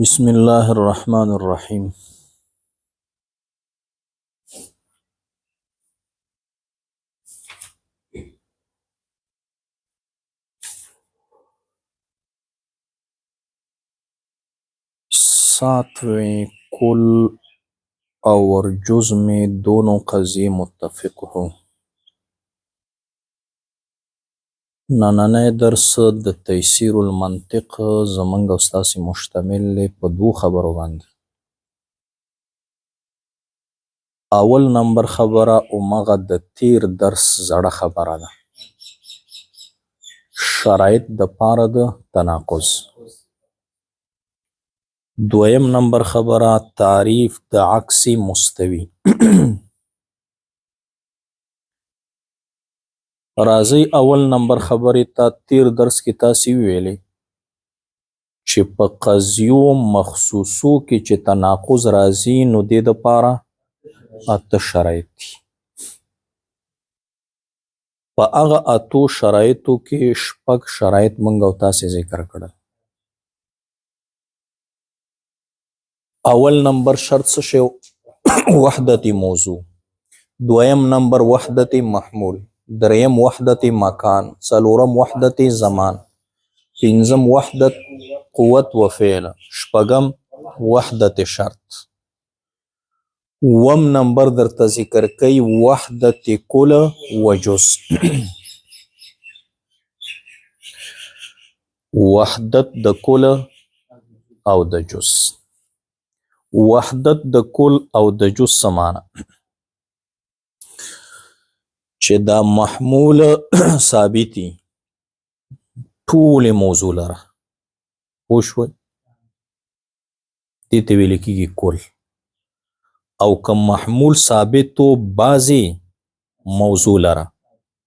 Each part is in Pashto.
بسم الله الرحمن الرحيم. सातवें कुल और जुज में दोनों कज़िये मुत्तफ़िक़ हो। नन्नै दर्स د तयसीरुल मंतिक ज़मंग उस्तासी मुश्तमिल ले په دوو خبرو باندې. اول نمبر خبره اومغه د تیر درس زړه خبره ده، شرایط د پاره د تناقض. دویم نمبر خبره تعریف د عکس مستوی. راځي اول نمبر خبرې ته. تیر درس کې تاسې ویلې چې په قضیو مخصوصو کې چې تناقض راځي نو دې دپاره اته شرایط دي. په هغه اتو شرایطو کې شپږ شرایط موږ او تاسې ذکر کړل. اول نمبر شرط څه شی؟ وحدت موضوع. دویم نمبر وحدت محمول. دریم وحدت مکان. څلورم وحدت زمان. پنځم وحدت قوت و فعل. شپږم وحدت شرط. وم نمبر درته ذکر کوي وحدت کل و جز. وحدت د کل او د جز. وحدت د کل او د جز سمانه چې دا محمول ثابتي ټول موضوع لره. پوه شوئ؟ دې ته ویل کېږي کل. او که محمول ثابتو بعضې موضوع لره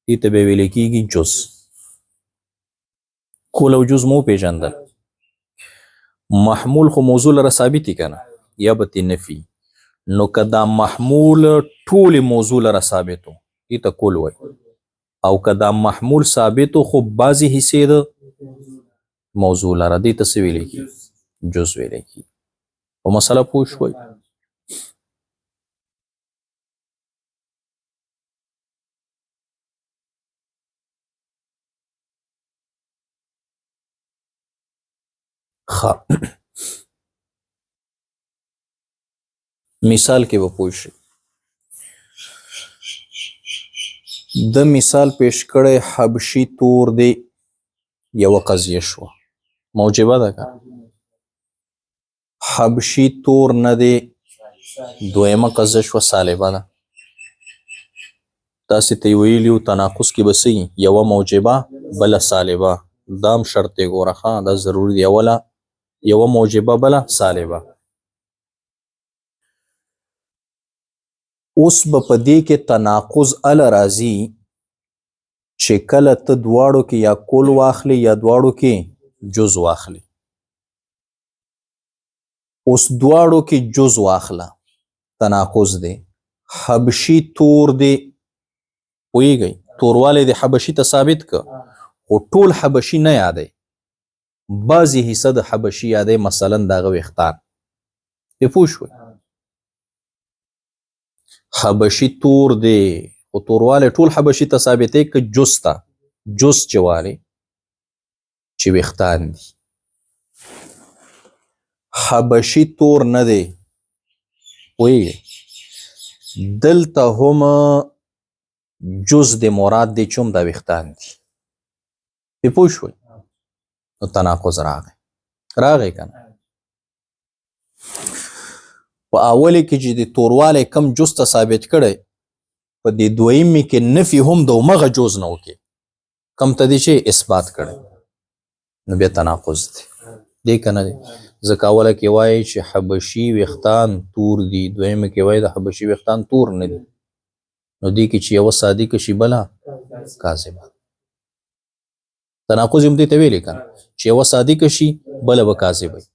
دې ته به ویل کېږي جز. کل او جز مو پیژندل. محمول خو موضوع لره ثابتي که نه یا به ترې نفي. نو که دا محمول ټولې موضوع لره ثابتو دې ته کل وایي. او که دا محمول ثابتو خو بعضې حصې د موضوع لره دې ته څه ویلی کېږي؟ جز ویلی کېږي. په مسله پوه شوئ؟ ښه مثال کې به پوه شئ. د مثال پیش کړی حبشي تور دی، یوه قضیه شوه موجبه ده که حبشي تور نه دی دویمه قضیه شوه سالبه ده. تاسې ته یې ویلي وو تناقض کې به څه یوه موجبه بله سالبه. دا هم شرط دی ګوره ښه دا ضروري دی. اوله یوه موجبه بله سالبه. اوس به په دې کې تناقض اله راځي چې کله ته دواړو کې یا کل واخلي یا دواړو کې جز واخلي. اوس دواړو کې جز واخله تناقض دی. حبشي تور دی پوهیږئ توروالی د حبشي ته ثابت که خو ټول حبشي نه یادی، بعضې حصه د حبشي یادی مثلا د هغه ویښتان. پرې پوه شوئ؟ حبشي تور دی خو توروالی ټول حبشي ته ثابتی که جز ته جز چې والی چې ویښتان دي. حبشي تور نه دی پوهیږئ دلته هم جز د مراد دی چې هم دا ویښتان دي. پرې پوه شوئ؟ نو تناقض راغی که نه. په اولې کې چې د توروالی کم جز ته ثابت کړی په دې دویمې کې نفي هم د همغه جز نه وکړي کم ته دی چې اثبات کړی نو بیا تناقض دی. دی که نه دی؟ ځکه اوله کې وایي چې حبشي ویښتان تور دي، دویمه کې وایي د حبشي ویښتان تور نه دي. نو دې کې چې یوه صادقه شي بله کاذبه. تناقض هم دې ته ویلې که نه چې یوه صادقه شي بله به کاذبه وي.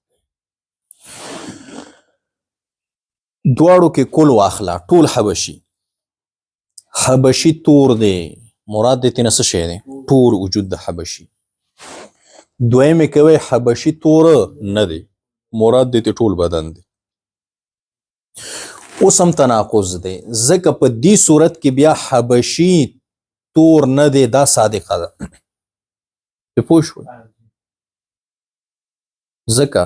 دواړو کې کل واخله ټول حبشي. حبشي تور دی مراد دې ترې نه څه شی دی؟ ټول وجود د حبشي. دویم کوي حبشي تور نه دی، مراد دی ټول بدن دی. اوس هم تناقض دی ځکه په دې صورت کې بیا حبشي تور نه دی، دا صادقه ده. په پوه شوئ؟ ځکه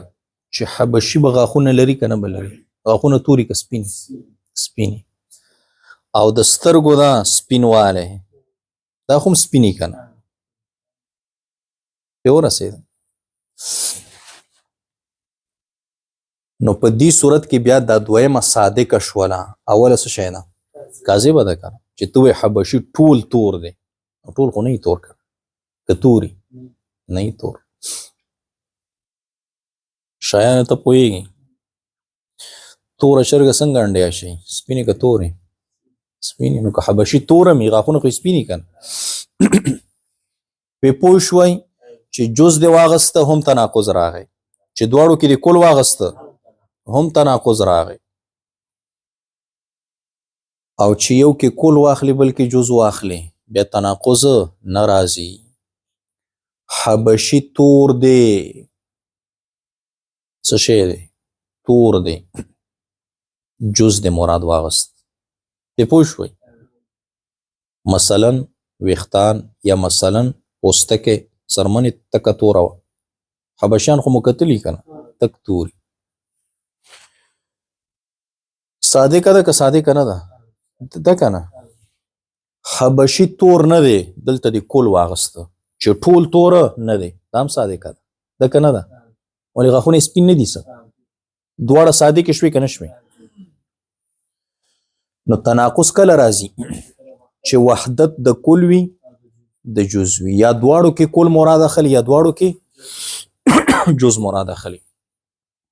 چې حبشي به غاښونه لري که نه به لري، غاښونه توري که سپینې او د سترګو دا سپینوالی دا خو هم سپینې که نه پې ورسېده. نو په دې صورت کې بیا دا دویمه صادقه شوله، اوله څه شی ده؟ کاذبه ده که نه، چې ته وایې حبشي ټول تور دی، ټول خو نه یې تور که که توري نه یې تور. شایانو ته پوهېږي توره چرګه څنګه انډیا شي؟ سپینې که تورې؟ سپینې. نو که حبشي توره مې غاښونه خو یې سپینې که نه. پې پوه شوئ چې جز دې واغسته هم تناقض راغی، چې دواړو کې دې کل واغسته هم تناقض راغی، او چې یو کې کل واخلي بل کې جز واخلي بیا تناقض نه راځي. حبشي تور دی، څه شی دی؟ تور دی، جز د مراد واغست. پې پوه شوئ؟ مثلا ویښتان یا مثلا پوستکی څرمنې تکه توره وه، حبشیان خو مو کتلي که نه تک توري. صادقه ده که صادقه نه ده؟ ده که نه. حبشي تور نه دی، دلته دې کل واغسته چې ټول توره نه دی، دا هم صادقه ده. ده که نه ده؟ ولې غاښونه یې سپین نه دي؟ څه دواړه صادقې شوې که نه شوې؟ نو تناقض کله راځي؟ چې وحدت د کل وي د جز وي، یا دواړو کې کل مراد اخلي یا دواړو کې جز مراد اخلي.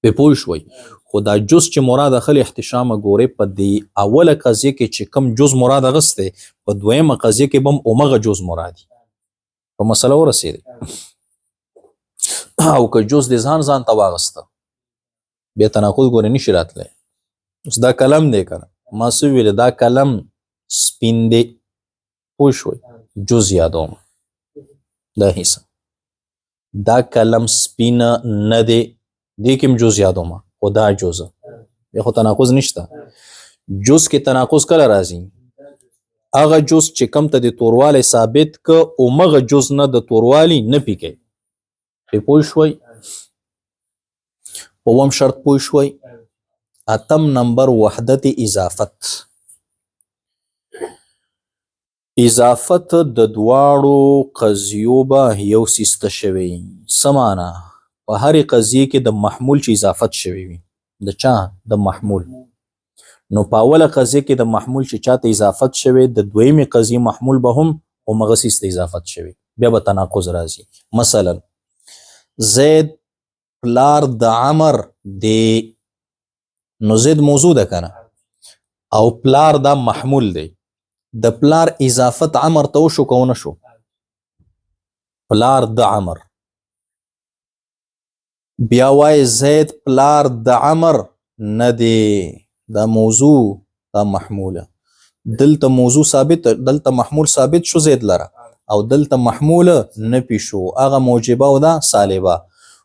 پې پوه شوئ؟ خو دا جز چې مراد اخلي احتشامه ګورئ په دې اوله قضیه کې چې کم جز مراد اغستی، په دویمه قضیه کې به هم همغه جز مرادي. په مسله ورسېدی؟ او که جز د ځان ته واغسته بیا تناقض ګورې نشي راتلی. اوس دا قلم دی که نه، ما څه ویلې دا قلم سپین دی، پوه شوئ؟ جز یادوم دا حصه، دا قلم سپینه نه دی، دې کې هم جز یادوم خو دا جزه، بیا خو تناقض نشته. جز کې تناقض کله راځي؟ هغه جز چې کم ته د توروالی ثابت که همغه جز نه د توروالی نه پیکئ. پې پوه شوئ؟ په اووم شرط پوه شوئ؟ اتم نمبر وحدت اضافت. اضافت د دواړو قضیو به یو څیز ته شوی. څه معنا؟ په هرې قضیې کې د محمول چې اضافت شوی وي، د چا؟ د محمول. نو په اوله قضیه کې د محمول چې چاته اضافت شوی، د دویمې قضیې محمول به هم همغه څیز ته اضافت شوی، بیا به تناقض راځي. مثلا زید پلار د عمر دی، نو زید موضوع ده که نه، او پلار دا محمول دی، د پلار اضافت عمر ته وشو که ونه شو؟ پلار د عمر. بیا وای زید پلار د عمر نه دی، دا موضوع دا محموله. دلته موضوع ثابت، دلته محمول ثابت شو زید لره، او دلته محمول نه پیشو، هغه موجبه او دا سالبه.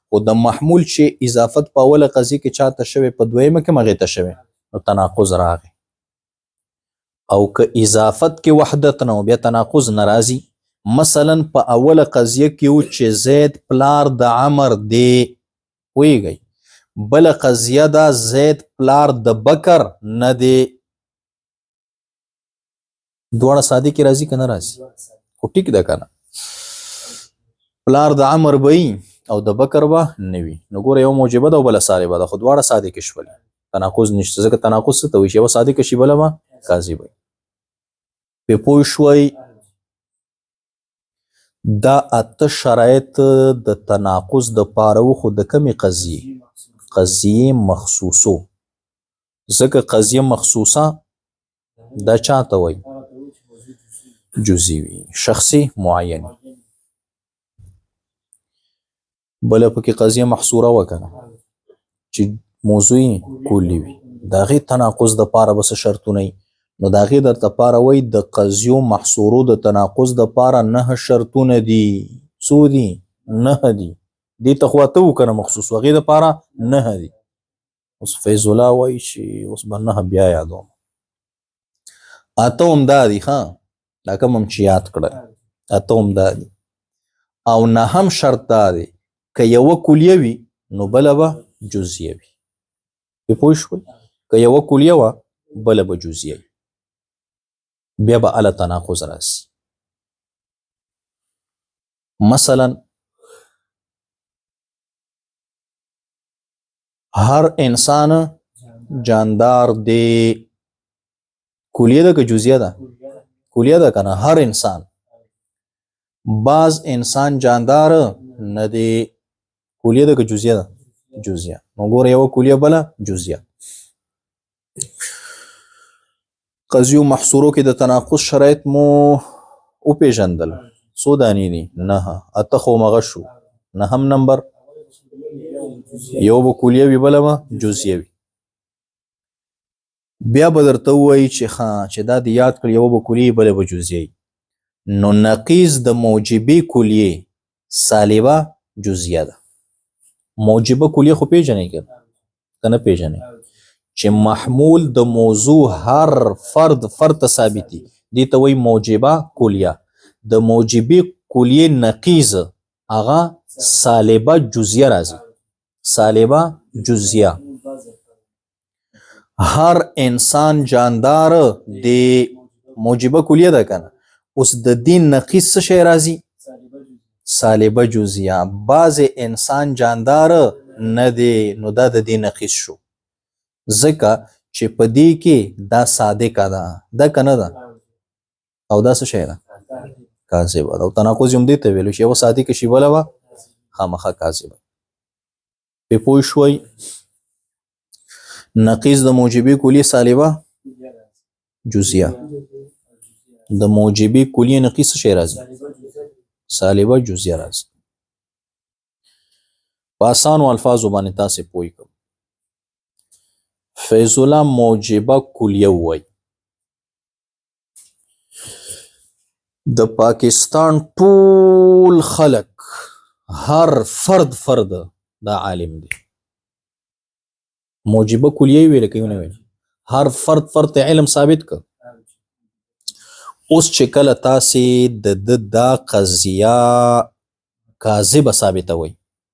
خو د محمول چې اضافت په اوله قضیه کې چاته شوی، په دویمه کې مغې ته شوی، نو تناقض راغی. او که اضافت کې وحدت نه بیا تناقض ناراضي. مثلا په اوله قضیه کې و چې زید پلار د عمر دی، ویږي. بل قضیه دا زید پلار د بکر نه دی. دواړه صادق راځي که نه راځي؟ خو ټیک ده که نه؟ پلار د عمر به او د بکر به نه وي، نو ګوره یو موجبه ده او بله سالبه ده، خو دواړه صادق شول، تناقض نشته. ځکه تناقض څه ته وایي؟ چې یوه صادق شي بله به کاذبه. پې پوه شوئ؟ دا اته شرایط د تناقض د پاره و، خو د کمې قضیې؟ قضیې مخصوصو. ځکه قضیه مخصوصه دا چاته وایي؟ جزئی وي، شخصي معیني. بله پکې قضیه محصوره وکنه چې موضوعي کلی وي، د هغې تناقض د پاره به څه شرطونه وي؟ نو د هغې درته پاره وایي د قضیو محصورو د تناقض د پاره 9 شرطونه دي. څو دي؟ 9 دي. دې ته خو اته وکنه مخصوص هغې دپاره 9 دي. اوس فیض الله وایي چې اوس به 9 بیا یادوم. اته هم دا دي ښه دا کوم هم چې یاد کړل اته هم دا دي. او 9 شرط دا دی که یوه کلیه وي نو بله به جزیه وي. پوه شوئ که یوه کلیه وه بله به جزیه وي بیا به هله تناقض راسي. مثلا هر انسان جاندار دی کلیه ده که جزیه ده؟ کلیه ده کنه. هر انسان بعض انسان جاندار نه دی کلیه ده که جزیه ده؟ جزیه. نو ګوره یوه کلیه بله جزیه. قضیو محصورو کې د تناقض شرایط مو وپېژندل. څو دانې دي؟ 9. اته خو مغه شو. 9 نمبر یو به کلیه وي بله به جزیه وي. بیا به درته ووایي چې دا د یاد کړ یوه به کلیه بله به جزیه وي. نو نقیض د موجبې کلیې سالبه جزیه ده. موجبه کلیه خو پیژنئ که نه پیژنئ چې محمول د موضوع هر فرد ته ثابتي دې ته وایي موجبه کلیه. د موجبې کلیې نقیض هغه سالبه جزیه راځي. سالبه جزیه. هر انسان جاندار د موجبه کلیه ده کنه. اوس د دې نقیض څه شی راځي؟ سالبه جزیه. بعض انسان جاندار نه دی نو دا د دې نقیض شو ځکه چې په دې کې دا صادقه ده ده که نه ده او دا څه شی ده؟ کاذبه ده. او تناقض یې هم دې ته ویلو چې یوه صادقه شي بله به خامخا کاذبه. پې پوه شوئ نقیض د موجبې کلیې سالبه جزیه. د موجبې کلیې نقیض څه شی راځي؟ سالبه جزیه راځي. په اسانو الفاظو باندې تاسې پوه کړم. فیض الله موجبه کلیه ووایي. د پاکستان ټول خلک هر فرد دا عالم دی. موجبه کلیه یې ویله که یې ونه ویله؟ هر فرد ته علم ثابت کړ. اوس چې کله تاسې د دا قضیه کاذبه ثابتوئ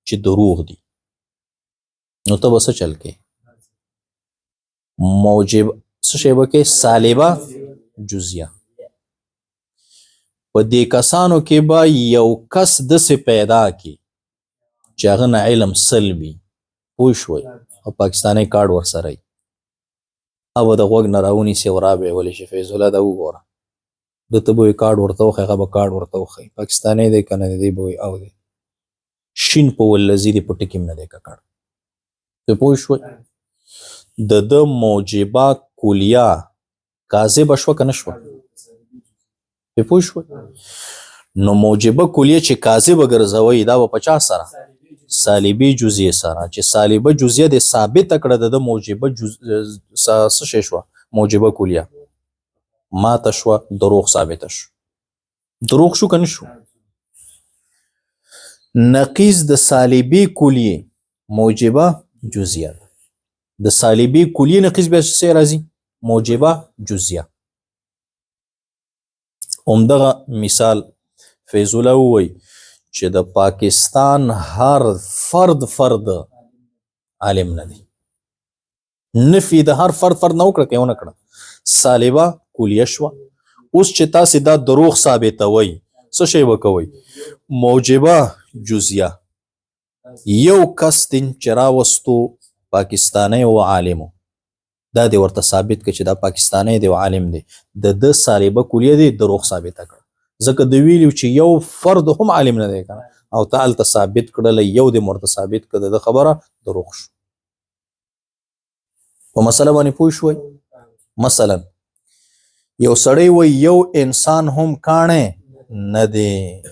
چې دروغ دي نو ته به څه چل کې؟ موجب څه شی به کې؟ سالبه جزیه. په دې کسانو کې به یو کس داسې پیدا کی چې هغه نه علم سل وي. پوه شوئ او پاکستانی کارډ ورسره وي. او به د غوږ نه راونیسي او رابې ولې چې فیض الله دا وګوره ده ته به وایي کارډ ورته وښیي هغه به کارډ ورته وښیي. پاکستانی دی که نه دی به وایي او دی شین په ولذي دی په ټکي هم نه دی ککړ. ته پوه شوئ د ده موجبه کلیه کاذبه شوه که نه شوه؟ پې پوه شوئ نو موجبه کلیه چې کاذبه ګرځوئ دا به په چا سره؟ سالبې جزیې سره. چې سالبه جزیه دې ثابته کړه د ده موجبه څه شی شوه؟ موجبه کلیه ماته شوه دروغ ثابته شو. دروغ شو که نه شو؟ نقیض د سالبې کلیې موجبه جزیه ده. د سالبې کلیې نقیض بیا څه راځي؟ موجبه جزیه. همدغه مثال فیض الله ووایي چې د پاکستان هر فرد عالم نه دی. نفي د هر فرد نه وکړه که یې ونه کړه سالبه کلیه شوه. اوس چې تاسې دا دروغ ثابتوئ څه شی به کوئ؟ موجبه جزیه. یو کس دی چې راوستو پاکستانی و عالمو دا دی ورته ثابت کړه چې دا پاکستانی دی او عالم دی د ده سالبه کلیه دی دروغ ثابته کړه ځکه د ویلو چې یو فرد هم عالم نه دی کنه او ته هلته ثابت کړله یو دی ورته ثابت کړه د ده خبره دروغ شو. په مسله باندې پوه شوئ؟ مثلا یو سړی وایي یو انسان هم کاڼی نه دی.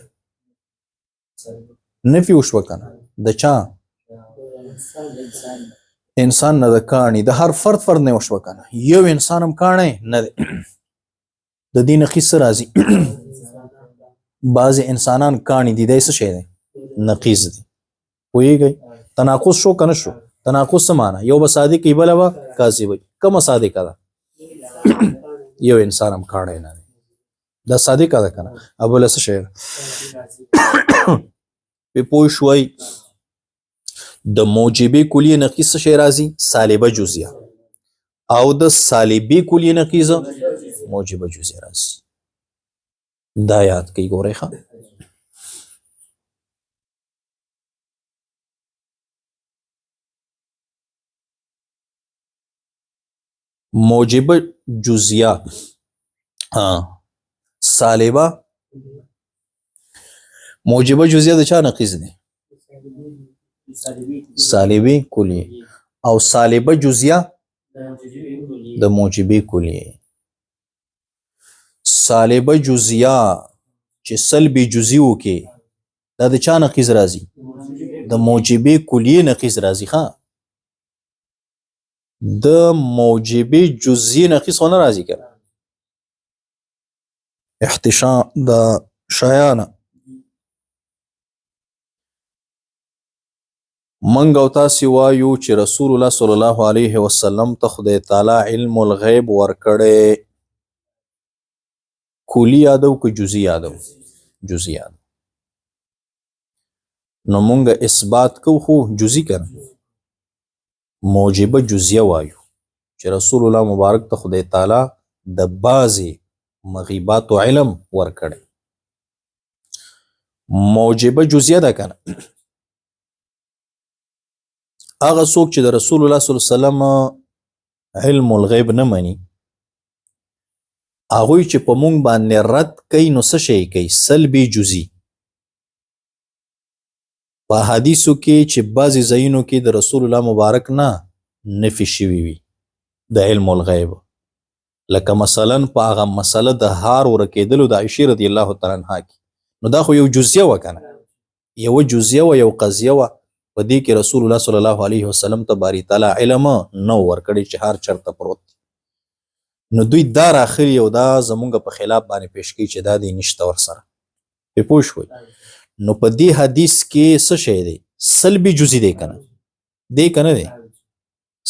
نفي وشوه کنه د چا؟ انسان نه د کاڼي د هر فرد نه وشوه کنه. یو انسان هم کاڼی نه دی. د دې نقیض څه راځي؟ بعضې انسانان کاڼي دي دی څه شی دی؟ نقیض دی. پوهیږئ تناقض شو کنه شو تناقض څه معنی یو به صادق وي بله به کاذب وي کومه صادقه ده یو انسان هم کاڼی نه دی دا صادقه ده کنه او بله څه شی ده پې پوه شوئ د موجبې کلیې نقیض څه شی راځي سالبه جزیه او د سالبې کلیې نقیض موجبه جزیه راځي دا یاد کوي ګورئ ښه موجبه جزیه سالبه موجبه جزیه د چا نقیض دی سالبه کلیه او سالبه جزیه د موجبه کلیه سالبه جزیه چې سلبي جزئی وکي دا د چا نقیض راځي د موجبه کلیه نقیض راځي ها د موجبه جزئی نقیض ونه راځي کنه احتشام د شایانه منګ او تاسو وایو چې رسول الله صلی الله علیه وسلم ته خدای تعالی علم الغیب ورکړي کلی یادو که جزئی یادو جزئی یادو نو مونږ اثبات کو خو جزئی کړه موجبه جزیه وایو چې رسول الله مبارک ته خدای تعالی د بعضی مغیبات او علم ورکړي موجبه جزیه ده کنه هغه څوک چې د رسول الله صلی الله علیه وسلم علم الغیب نه مني هغه چې په مونږ باندې رد کوي نو څه شي کوي سلبي جزئی په حدیثو کې چې بعضی ځایونو کې د رسول الله مبارک نه نفي شوی وي د علم الغیب لکه مثلا په هغه مسله د هار ورکېدلو د عائشې رضی الله تعالی عنها کې نو دا خو یو جزیه وکنه یو جزیه و یو قضیه و په دې کې رسول الله صلی الله علیه وسلم ته باری تعالی علم نو ورکړي چې هر چرته پروت نو دوی دا راخري او دا زمونږ په خلاف باندې پیش کوي چې دا دی نشته ورسره په پوه شوي نو په دې حدیث کې څه شی دی سلبي جزئی دی کنه دی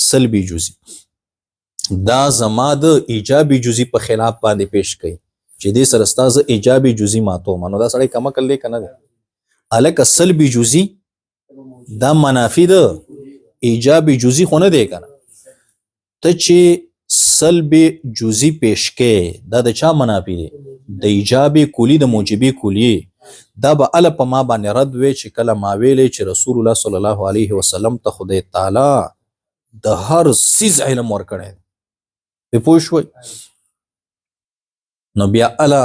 سلبي جزئی دا زما د ایجابي جزئی په خلاف باندې پیش کوي چې دې سره ستاسو ایجابي جزئی ماتو منو دا سړی کم کړل کنه دی الک سلبي جزئی دا منافی ده ایجابي جزئی خو نه دی کنه ته چې سلبي جزئی پیش کې دا د چا منافی دی د ایجابي کلی د موجبي کلی دا به ال په ما باندې رد وی چې کله ما ویلې چې رسول الله صلی الله علیه وسلم ته خدای تعالی د هر سیز علم ورکړي په پوه شوي نو بیا ال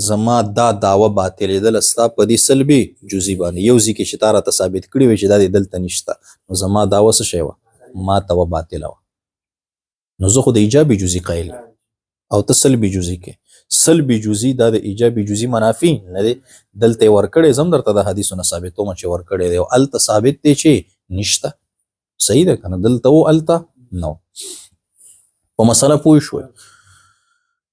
زما دا داوا باطلېدل ستا په دې سلبي جزئی باندې یو ځکه چې تاره ته ثابت کړی وي چې دا دلته نشته نو زما داوا څه شی و ما ته و باطله و نو زه خو د ایجابي جزئی قایل او ته سلبي جزئی کې سلبي جزئی دا د ایجابي جزئی منافی نه دی دلته ورکړې زم درته د حدیثونو ثابتوم چې ورکړې دی او الته ثابت دی چې نشته صحیح ده کنه دلته او الته نو په مسله پوه شوي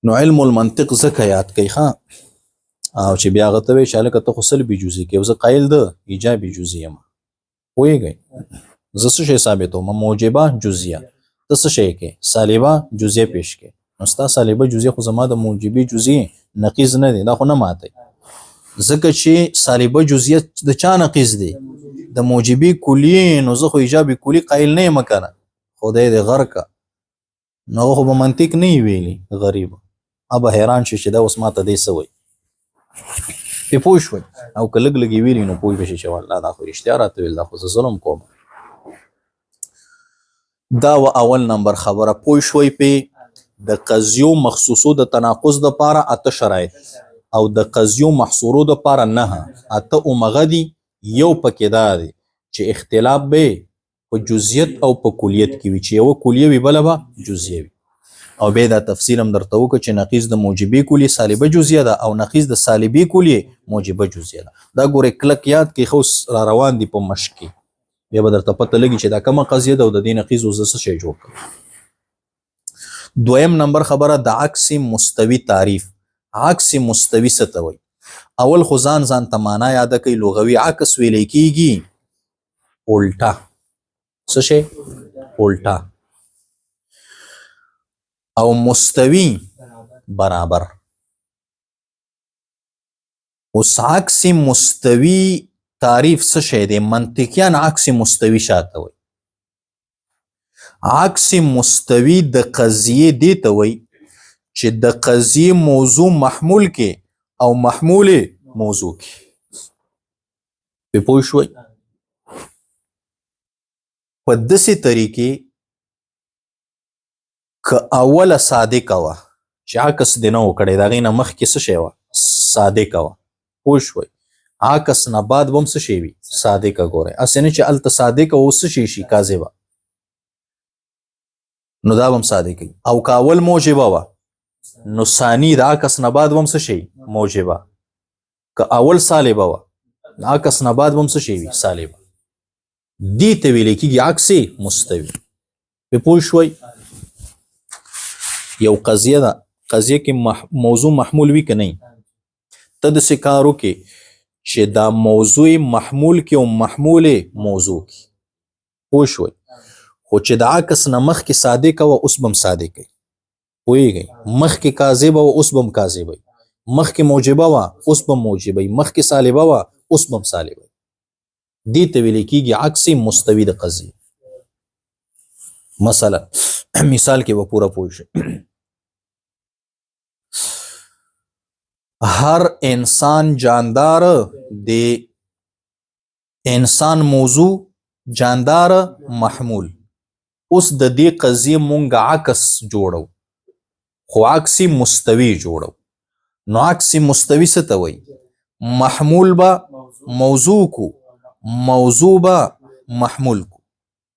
نو علم المنطق زکه یاد کوي ها او چې بیا غته وی چې لکه ته خو سلبي جزئی کې او زه قایل ده ایجابي جزئی یم پوهیږئ زه څه شی ثابتوم موجبه جزئیه ته څه شی کې سالبه جزئیه پیش کې نو ستا سالبه جزئیه خو زما د موجبي جزئی نقیض نه دی دا خو نه ماته ځکه چې سالبه جزئیه د چا نقیض دی د موجبي کلی نو زه خو ایجابي کلی قایل نه یم کنه خدای دې غرق نو خو به منطق نه ویلی غریب اب حیران شي چې دا اوس ماته دی سوی په پوه شوي او که لږ لږ ویلی نو پوه بشي چې والله دا خو رښتیا راته ویل دا خو زه ظلم کوم دا و اول نمبر خبره پوه شوي په د قضیو مخصوصو د تناقض د پاره اته شرایط او د قضیو محصورو د پاره نه اته اومغدي یو پکې دا دی چې اختلاف به په جزئیت او په کلیت کې وي چې یو کلیه وي بل به جزئیه وي او به دا تفصیل هم درته وکړه چې نقیض د موجبي کلی سالبه جزئیه ده او نقیض د سالبي کلی موجبه جزئیه ده دا ګوره کلک یاد کې خو را روان دي په مشق کې بیا به درته پته لګي چې دا کومه قضیه ده او د دې نقیض اوس څه شی جوړ کړ دویم نمبر خبره د عکس مستوی تعریف عکس مستوی څه ته وایي اول خو ځان ته معنا یاد کوي لغوي عکس ویل کېږي الټا څه شی الټا او مستوی برابر. اوس عکس مستوی تعریف څه شی دی؟ منطقیان عکس مستوی شاته وي. عکس مستوی د قضیې دی ته وي چې د قضیې موضوع محمول کې او محمول موضوع کې. په پوه شوي؟ په داسې طریقې که اوله صادقه وه چې عکس دې نه و کړی د هغې نه مخکې څه شی وه؟ صادقه وه. پوه شوئ؟ عکس نه بعد به هم څه شی وي؟ صادقه. ګورئ هسې نه چې هلته صادقه و څه شی شي کاذبه، نو دا به هم صادقه وي. او که اول موجبه وه نو ثاني د عکس نه بعد به هم څه شی؟ موجبه. که اول سالبه وه عکس نه بعد به هم څه شی وي؟ سالبه. دې ته ویل کېږي عکس مستوي. په پوه شوئ؟ یو قضیه ده، قضیه کې موضوع محمول وي که نه، ته داسې کار وکړې چې دا موضوع محمول کې او محمول موضوع کې. پوه شوئ؟ خو چې د عکس نه مخکې صادقه وه اوس به هم صادقه وي. پوهېږئ؟ مخکې کاذبه وه اوس به هم کاذبه وي. مخکې موجبه وه اوس به هم موجبه وي. مخکې سالبه وه اوس به هم سالبه وي. دې ته ویل کېږي عکس مستوي د قضیې. مثلا مثال کې به پوره پوه شئ. هر انسان جاندار د انسان موضوع جاندار محمول. اوس د دې قضیې مونږ عکس جوړو خو عکس مستوي جوړو. نو عکس مستوي څه ته وایي؟ محمول به موضوع کو، موضوع به محمول کو.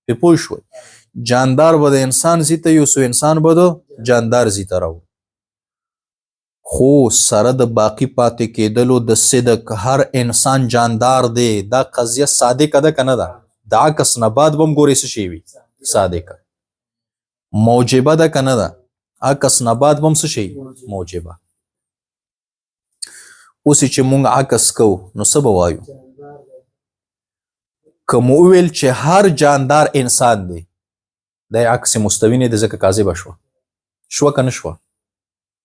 په پوه شوئ؟ جاندار به د انسان ځي ته یوسو، انسان به د جاندار ځي ته راوړو. خو سره د باقی پاتې کېدلو د صدق هر انسان جاندار دی، دا قضیه صادقه ده که نه ده؟ د عکس نه بعد به هم ګورې څه شی وي؟ صادقه. موجبه ده که نه ده؟ عکس نه بعد به هم څه شی؟ موجبه. اوس چې مونږ عکس کوو نو څه به وایو؟ که مو وویل چې هر جاندار انسان دی، دا عکس مستوي نه دی ځکه کاذبه شوه. شوه که نه شوه؟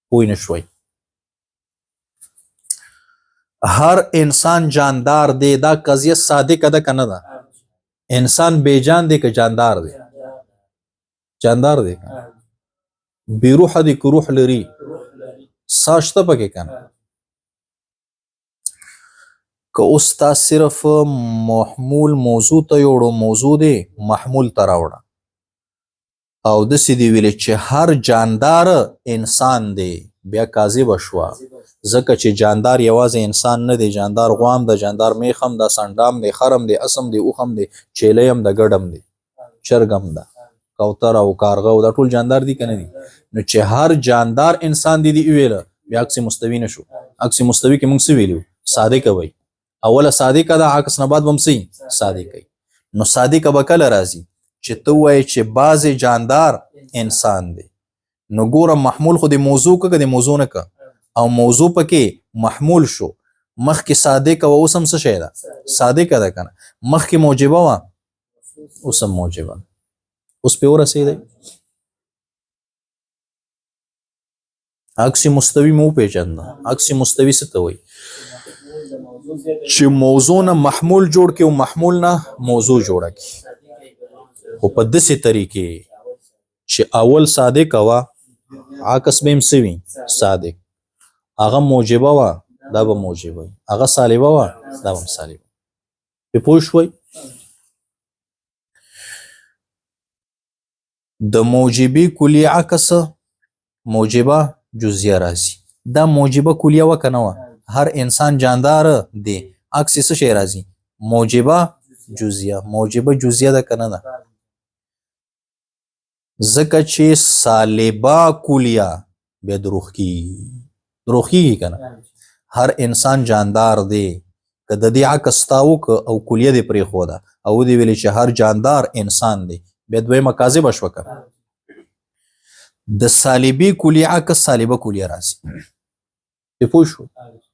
پوه نه شوئ؟ هر انسان جاندار دی، دا قضیه صادقه ده که نه ده؟ انسان بیجان دی که جاندار دی؟ جاندار دی که بې روحه دی که روح لري؟ سا شته پکې که نه؟ که اوس تا صرف محمول موضوع ته یوړو، موضوع دی محمول ته راوړه، او داسې دی ویلې چې هر جاندار انسان دی، بیا کاذبه شوه. ځکه چې جاندار یوازې انسان نه دی، جاندار غوام ده، جاندار میخ هم ده، سنډام دی، خرم دی، اسم دی، اوښ هم دی، چیلی هم ده، ګډ هم دی، چرګ هم ده، کوتر او کارغه او دا ټول جاندار دي که نه دي؟ نو چې هر جاندار انسان دی ویله بیا عکس مستوي نه شو. عکس مستوي کې موږ څه ویلو؟ صادقه وایي. اوله صادقه ده، عکس نه بعد به هم څه صادقه وي. نو صادقه به کله راځي؟ چې ته وایې چې بعضې جاندار انسان دی. نو ګوره محمول خو د موضوع که د موضوع نه که، او موضوع پکې محمول شو. مخکې صادقه وه اوس هم څه شی ده؟ صادقه ده که نه؟ مخکې موجبه وه اوس هم موجبه. اوس پې ورسېدی؟ عکس مستوي مو وپېژنده. عکس مستوي څه ته وایي؟ چې موضوع نه محمول جوړ کړي او محمول نه موضوع جوړه کړي. خو په داسې طریقې چې اول صادقه وه عکس به هم څه وي؟ صادق. هغه موجبه وه دا به موجبه وي. هغه سالبه وه دا به هم سالبه. پې پوه شوئ؟ د موجبې کلیې عکس موجبه جزیه راځي. دا موجبه کلیه وه که نه وه؟ هر انسان جاندار دی، عکس څه شی راځي؟ موجبه جزیه. موجبه جزیه ده که نه ده؟ ځکه چې سالبه کلیه بیا دروغ کېږي. دروغ کېږي که نه؟ هر انسان جاندار دی، که د دې عکس تا وکړه او کلیه دې پرېښوده او ودې ویلې چې هر جاندار انسان دی، بیا دویمه کاذبه شوه که؟ د سالبې کلیې عکس سالبه کلیه راځي. پې پوه شو؟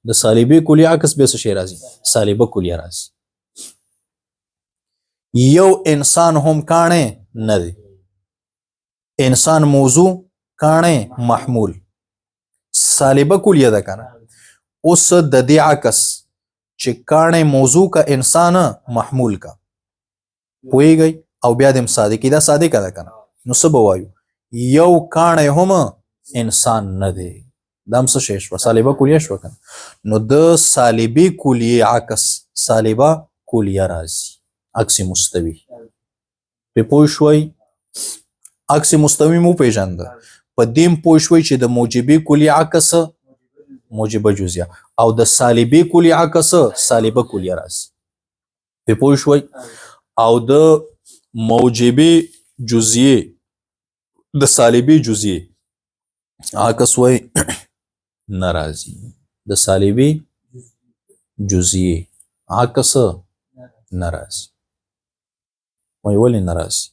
د سالبې کلیې عکس بیا څه شی راځي؟ سالبه کلیه راځي. یو انسان هم کاڼی نه دی. انسان موضوع کاڼی محمول سالبه کلیه ده کنه. اوس د دې عکس چې کاڼی موضوع کا انسان محمول کا پوهیږئ او بیا د صادقی دا صادقه ده کنه نو څه به وایو یو کاڼی هم انسان نه دی. دا هم څه شی شوه سالبه کلیه شوه کنه. نو د سالبې کلیې عکس سالبه کلیه راځي عکس مستوي. پې پوه شوئ عکس مستوي مو پیژانده په دې هم پوه شوئ چې د موجبې کلیې عکس موجبه جزیه او د سالبې کلیې عکس سالبه کلیه راځي. پې پوه شوئ او د موجبې جزیې د سالبې جزیې عکس وای نه راځي. د سالبې جزیې عکس نه راځي. وای ولې نه راځي؟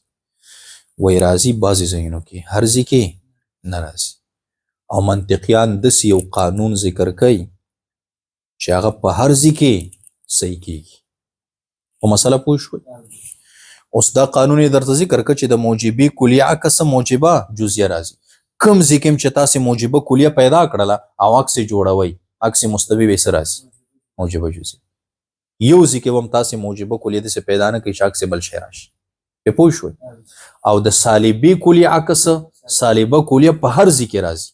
وای راځي بعضې ځایونو کې هر ځای کې نه راځي. او منطقیان داسې یو قانون ذکر کوي چې هغه په هر ځای کې صحیح کېږي. په مسله پوه شوئ؟ اوس دا قانون یې درته ذکر کړه چې د موجبې کلیه عکس موجبه جزیه راځي. کوم ځای کې چې تاسې موجبه کلیه پیدا کړله او عکس یې جوړوئ عکس مستوي به یې څه راځي موجبه جزیه. یو ځای کې به هم تاسې موجبه کلیه داسې پیدا نه کوئ چې عکس بل شی راشي. پې پوه شوئ؟ او د سالبې کلیه عکس سالبه کلیه په هر ځای کې راځي.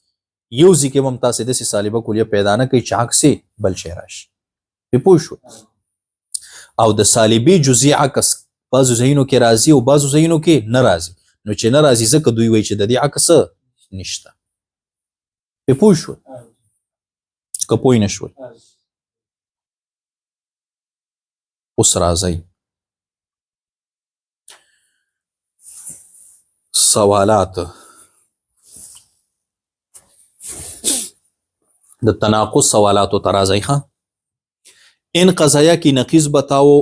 یو ځای کې به هم تاسې داسې سالبه کلیه پیدا نه کوئ چې عکس بل شی راشي. پې پوه شوئ؟ او د سالبې جزیې عکس بعضو ځایونو کې راځي او بعضو ځایونو کې نه راځي. نو چې نه راځي ځکه دوی وایي چې د دې عکس نشته. پې پوه شوئ؟ که پوه نه شوئ اوس راځئ سوالات د تناقض سوالاتو ته راځئ. ښه ان قضایا کی نقیض بتاؤ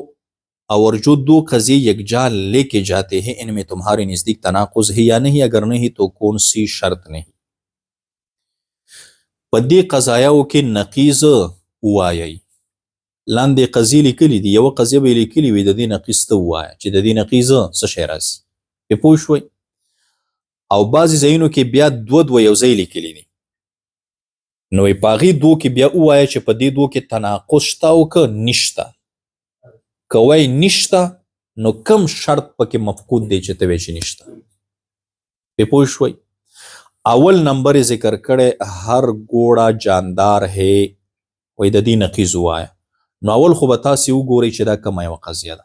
اور جو دو قضیے یکجا لے کے جاتے ہیں ان میں تمہارے نزدیک تناقض ہے یا نہیں اگر نہیں تو کون سی شرط نہیں. په دې قضایاو کې نقیض ووایئ. لاندې قضیې لیکلي دي یوه قضیه به یې لیکلي وي د دې نقیض ته ووایه چې د دې نقیض څه شی راځي. پې پوه شوئ؟ او بعضې ځایونو کې بیا دوه یو ځای لیکلي دي نو په هغې دوو کې بیا ووایه چې په دې دوو کې تناقض شته او که نشته. که وایي نشته نو کم شرط پکې مفقود دی چې ته وایې چې نشته. پې پوه شوئ؟ اول نمبر ذکر کړی هر ګوړه جاندار ہے وایي د دې نقیض ووایه. نو اول خو به تاسې وګورئ چې دا کومه یوه قضیه ده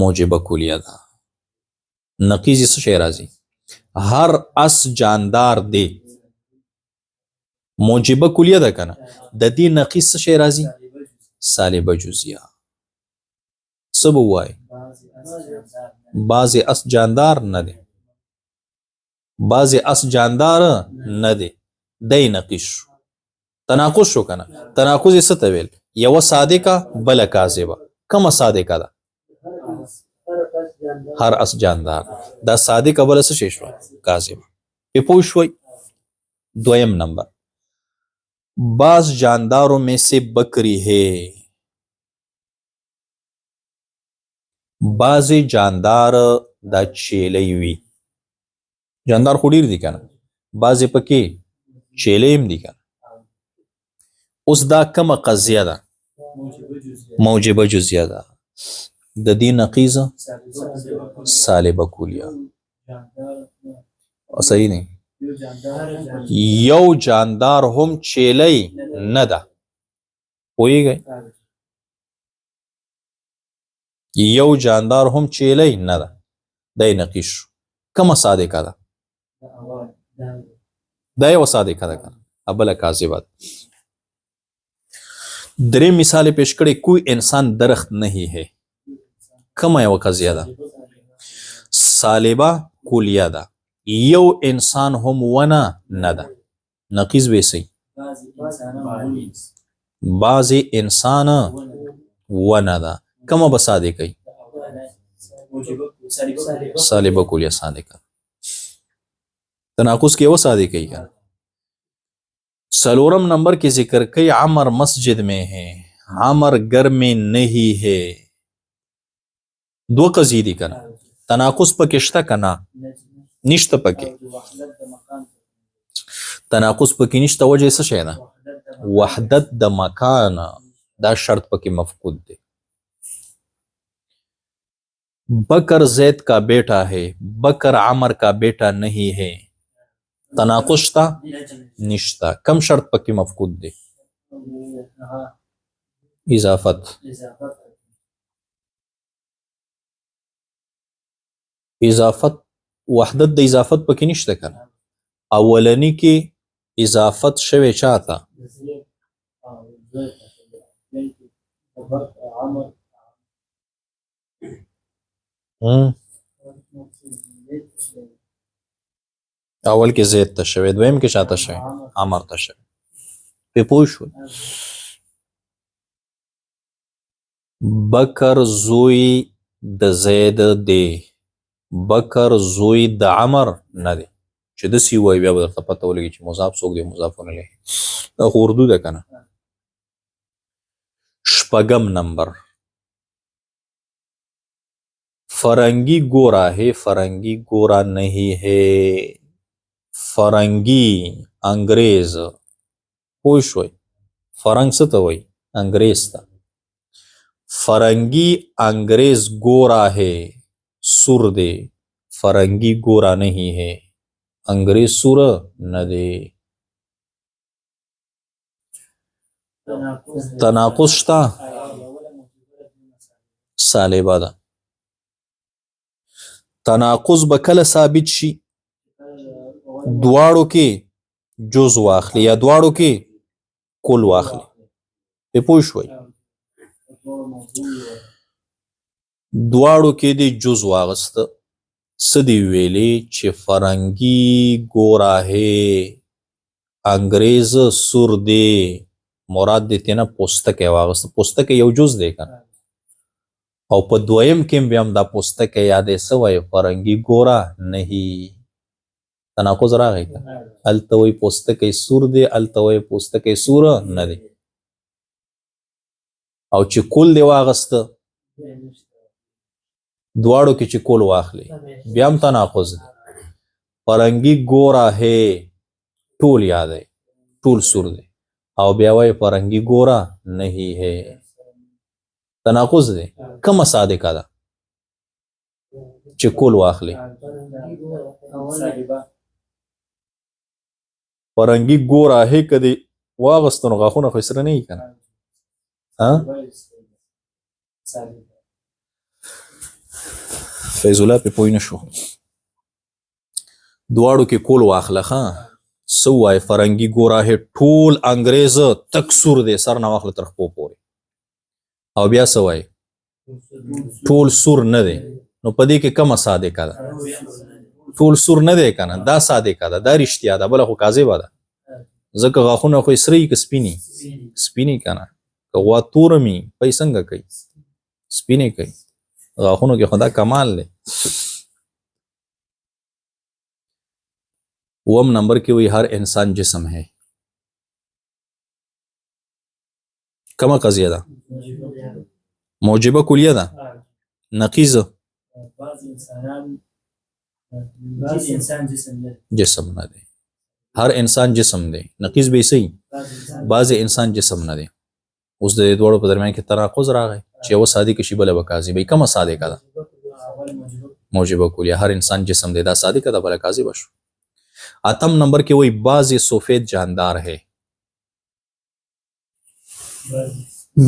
موجبه کلیه ده. نقیض یې څه شی راځي هر اس جاندار دی موجبه کلیه ده کنه د دې نقیض څه شی راځي سالبه جزیه. څه به ووایي بعضې اس جاندار نه دی بعضې اس جاندار نه دی دی نقیض شو تناقض شو کنه. تناقض یې څه ته ویل یوه صادقه بله کاذبه. کومه صادقه ده هر اس جاندار دا صادقه بله څه شی شوه کاذبه. پې پوه شوئ؟ دویم نمبر بعض جانداروں میں سے بکری ہے بعضې جاندار دا چیلی وي. جاندار خو ډېر دي که نه بعضې پکې چیلی هم دي که نه. اوس دا کومه قضیه ده موجبه جزیه ده د دې نقیض سالبه کلیه. صحیح نه یو جاندار هم چیلی نه ده. پوهیږئ یو جاندار هم چیلی نه ده دی نقیض شو. کومه صادقه ده دا یوه صادقه ده کنه بله کاذبه ده. دریم مثال پیش کړی کوئی انسان درخت نہیں ہے. کومه یوه قضیه ده سالبه کلیه ده. یو انسان هم ونه نه ده نقیض به یې بعضې انسان ونه ده. کومه به صادقه سالبه کلیه صادقه. تناقض کې یوه صادقه یې کنه. څلورم نمبر کې ذکر کوي عمر مسجد میں ہے عمر گھر میں نہیں ہے. دو قضیې دي کنه تناقض پکې شته کنه نشته پکې تناقض پکې نشته وجه څه شی ده وحدت د مکان دا شرط پکې مفقود دی بکر زید کا بیٹا ہے بکر عمر کا بیٹا نہیں ہے تناقض شته نشته کم شرط پکې مفقود دی اضافت وحدت د اضافت پکې نشته کنه اولنی کې اضافت شوی چاته اول کې زید ته شوی دویم کې چاته شوی عمر ته شوی په پوه شو بکر زوی د زید دی بکر زوی د عمر نه دی چې داسې وایي بیا به درته پته ولګي چې مضاف څوک دی مضاف الیه دا خو اردو ده کنه شپږم نمبر فرنگی گورا ہے فرنگی گورا نہیں ہے فرنگی انګریز پوه شوي فرنګ څه ته وایي انګریز ته فرنگی انګریز گورا ہے سور دے فرنگی گورا نہیں ہے انګریز سور نه دی تناقض شته سالبه ده تناقض به کله ثابت شي دواړو کې جز واخلي یا دواړو کې کل واخلي په پوه شوي دواړو کې دی جز واغسته څه دی ویلي چې فرنګي ګورا ہے انګریز سور دی مراد دی تینا پوستکی واغسته پوستکی یو جز دی کنه او په دویم کې بیا هم دا پوستکی یادې څه وایي فرنګي ګورا نهي تناقض راغی که هلته وایي پوستکی سور دی هلته وایي پوستکی سور نه دی او چې کل دی واغسته دواړو کې چې کول واخلي بیا هم تناقض دی فرنګي ګورا ہے ټول یاد دی ټول سور دی او بیا وایي فرنګي ګورا نہیں ہے تناقض دی کومه صادقه ده چې کول واخلي فرنګي ګورا ہے کدی واغستو نو غاښونه خو سره نه وي که نه فیض الله پې پوه نه شو دواړو کې کول واخله ښه څه ووایې فرنګي ګورا ہے ټول انګریز تک سور دی سر نه واخله تر خپو پورې او بیا څه وایي ټول سور نه دی نو په دې کې کومه صادقه ده ټول سور نه دی که نه دا صادقه ده دا رښتیا ده بله خو کاذبه ده ځکه غاښونه خو یې سره وي که سپینې سپینې که نه که غوا توره مي پی څنګه کوي سپینې کوي غاښونو کې خو دا کمال دی اووم نمبر کې وایي هر انسان جسم ہے کومه قضیه ده موجبه کلیه ده نقیض جسم نه دی هر انسان جسم دی نقیض به صحیح بعض انسان جسم نه دی اوس د دې دوړو په درمیان کې تناقض راغی چې یو صادق شي بل به کاذب کومه صادقه ده موجبه کلیه هر انسان جسم دی دا صادقه ده بل کاذب شو اتم نمبر کې وایي بعض سفید جاندار ہے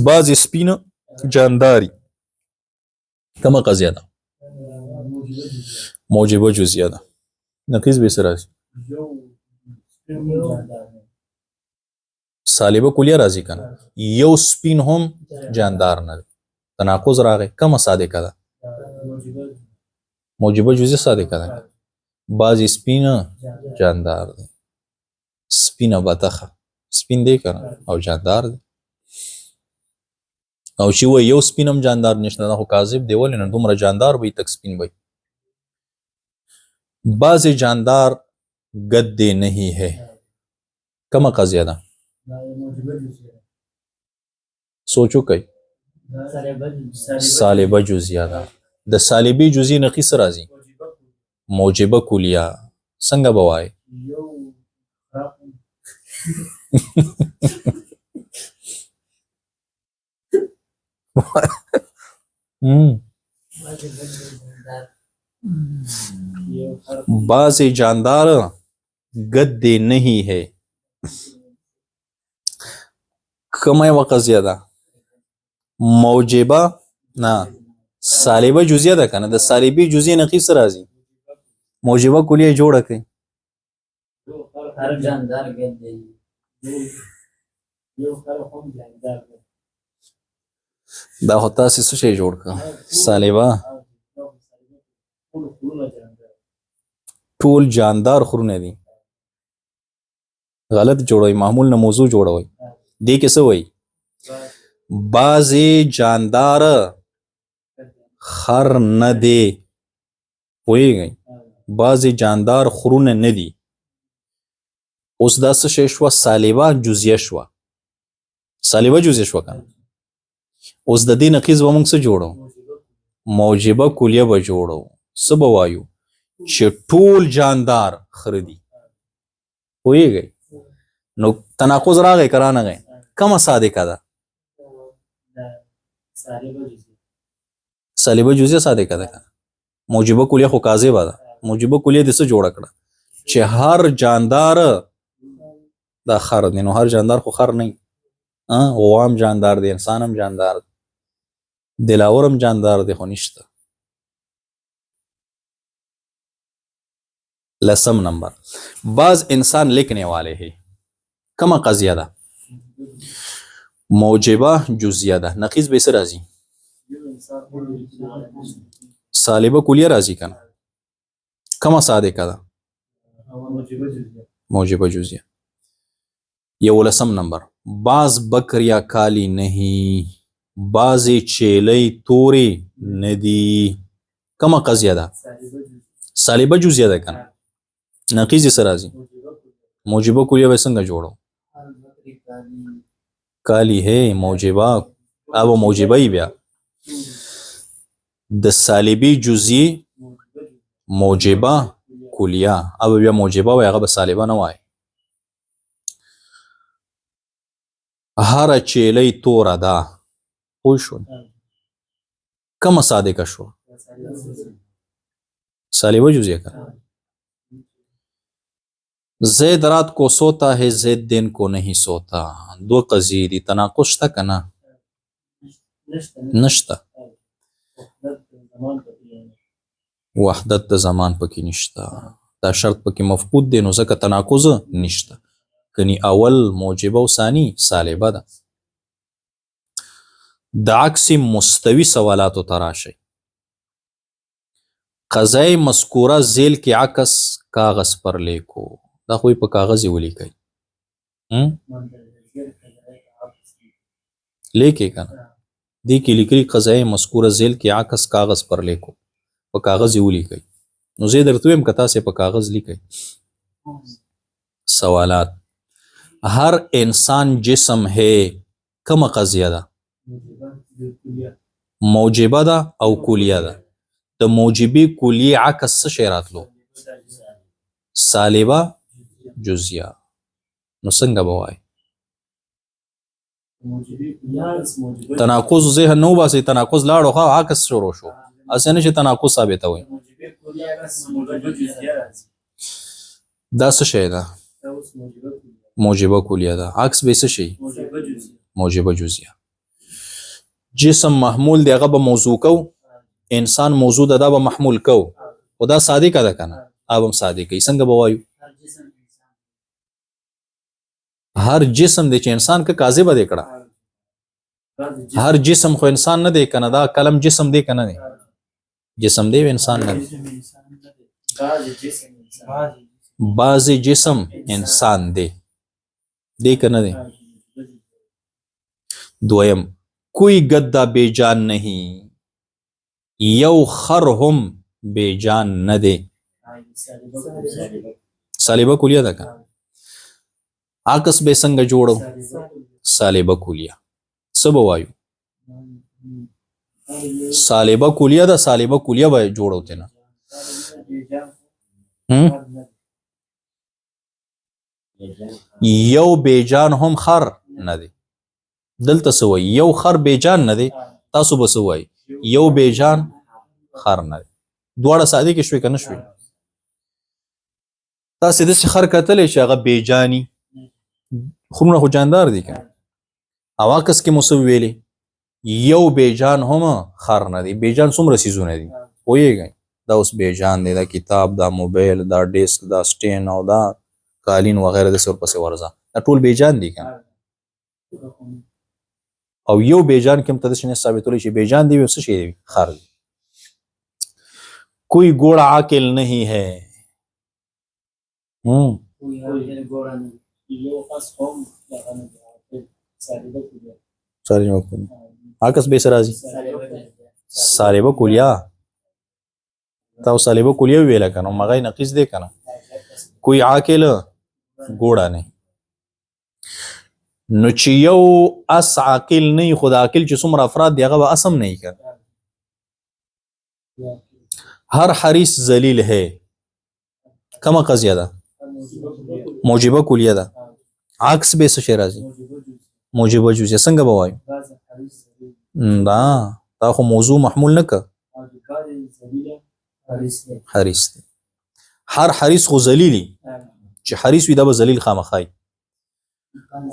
بعض سپینه جانداری کومه قضیه ده موجبه جزئیه ده نقیض به سره سالبه کلیه راځي کنه یو سپین هم جاندار نه تناقض راغی کومه صادقه ده موجبه جزئیه صادقه ده بعض سپینه جاندار ده سپینه بطخه سپین دی کنه او جاندار دی او چې وایي یو سپین هم جاندار نشته دا خو کاذب دی ولې نه دومره جاندار وي تک سپین وي بعض جاندار گدے نہیں ہے کومه قضیه ده سوچو کوي سالبه جزئیه ده د سالبي جزئی نقیص راځي موجبه کلیه څنګه به وایي बाज़ जानदार गद्दे नहीं है कमाई वक़ज़िया दा मौजिबा ना सालिबा जुजिया दा कना द सालिबी जुजिया नक़ीस राजी मौजिबा कुलिया जोड़ा कई हर जानदार गद्दे دا होता सी څه جوړ کا सालिबा ټول جاندار خرونه دي غلط جوړوي معمول نه موضوع جوړوي دې کې څه وایي بعضې جاندار خر نه دی پوهېږئ بعضې جاندار خرونه نه دي اوس دا څه شی شوه سالبه جزیه شوه سالبه جزیه شوه که نه اوس د دې نقیض به موږ څه جوړو موجبه کلیه به جوړو څه به وایو چې ټول جاندار خره دي پوهېږئ نو تناقض راغی که رانغی کمه صادقه ده سالبه جزیه صادقه ده که موجبه کلیه خو کاذبه ده موجبه کلیه دې څه جوړه کړه چې هر جاندار دا خر دی نو هر جاندار خو خر نه غوام جاندار دی انسان هم جاندار دی دلاور هم جاندار دی خو نشته لسم نمبر بعض انسان लिखने वाले हैं कमा قضیه ده موجبه جزیه ده نقیض به څه راځي سالبه کلیه راځي کنه کما صادقه ده موجبه جزیه یو لسم نمبر بعض بکریا کالی نہیں بعضی چیلی توری ندی کما قضیه ده سالبه جزیه ده کنه نقیض یې څه راځي موجبه کلیه به څنګه جوړو کالی ہے موجبه अब موجبه ای بیا د سالبی جزئی موجبه کلیه अब بیا موجبه وای هغه به سالبه نه وای هر چیلی توره ده پوه شو کمه صادقه شو سالبه جزیه کنه زید رات کو سوتا ہے زید دن کو نہیں سوتا دو قضیه دي تناقض شته که نه نشته وحدت د زمان پکې نشته دا شرط پکې مفقود دی نو ځکه تناقض نشته کني اول موجبه او ثاني سالبه ده د عکس مستوی سوالاتو تراشي قضای مذکوره ذیل کې عکس کاغذ پر لیکو دا خو په کاغذ ولیکئ لیکي کنه دې کې لیکلي قضای مذکوره ذیل کې عکس کاغذ پر لیکو په کاغذ ولیکئ نو زه درته وایم که تاسې په کاغذ لیکئ سوالات हर इंसान जिस्म है कम قضیه ده موجبه ده او کلیه ده د موجبی کلیه عکس څه شی راتلو سالبه جزیه نو څنګه به وای تناقض ذهن نو باسي تناقض لاړو خو عکس شروع شو اسنه چې تناقض ثابته وي دا څه شی ده موجبه کلیه ده عکس به څه شي موجبه جزیه جسم محمول دی هغه به موضوع کو انسان موضوع ده دا به محمول کو او دا صادقه ده کنه ابم صادقه څنګه به وایو هر جسم دی چې انسان کا کاذب دی کړه هر جسم خو انسان نه دی کنه دا کلم جسم دی کنه دی جسم دی انسان نه بعض جسم انسان دی دی کنه دی دویم کوئی گدا بے جان نہیں یو خر هم بے جان نه دی سالبه کلیه ده کنه عکس به څنګه جوړو سالبه کلیه څه به وایو سالبه کلیه ده سالبه کلیه به جوړو ته نه یو بیجان هم خر نه دی دلته سوی یو خر بیجان نه دی تاسو به سوی یو بیجان خر نه دی دواړه ساده کې شوي کنه شوي تاسو د خر کتلې چې هغه بیجانی خمره خو جاندار دي کنه اواکس کې مو ویلي یو بیجان هم خر نه دی بیجان څومره سيزونه دي وایي دا اوس بیجان دی دا کتاب دا موبایل دا ډیسک دا سټین او دا قالین وغیرہ د سر پسې ورځه دا ټول بیجان دي کنه او یو بیجان کوم ته نشي ثابتول شي بیجان دی وسه شي خر دی کوئی گھوڑا عاقل نہیں ہے عکس به سرازي سالبه کلیه تاسو سالبه کلیه ویل کنه مغای نقیص دی کنه کوئی عاقل گھوڑا نه نو چې یو اس عاقل نه خدا عاقل چې څومره افراد دی هغه اسم نه کړ هر حریص ذلیل ہے کما قضیه ده موجبه کلیه ده عکس به څه شی راځي موجبه جزئیه څنګه به وایو دا خو موضوع محمول نه ک حریص دی هر حریص خو ذلیلی چې حریص وي دا به ذلیل خامخای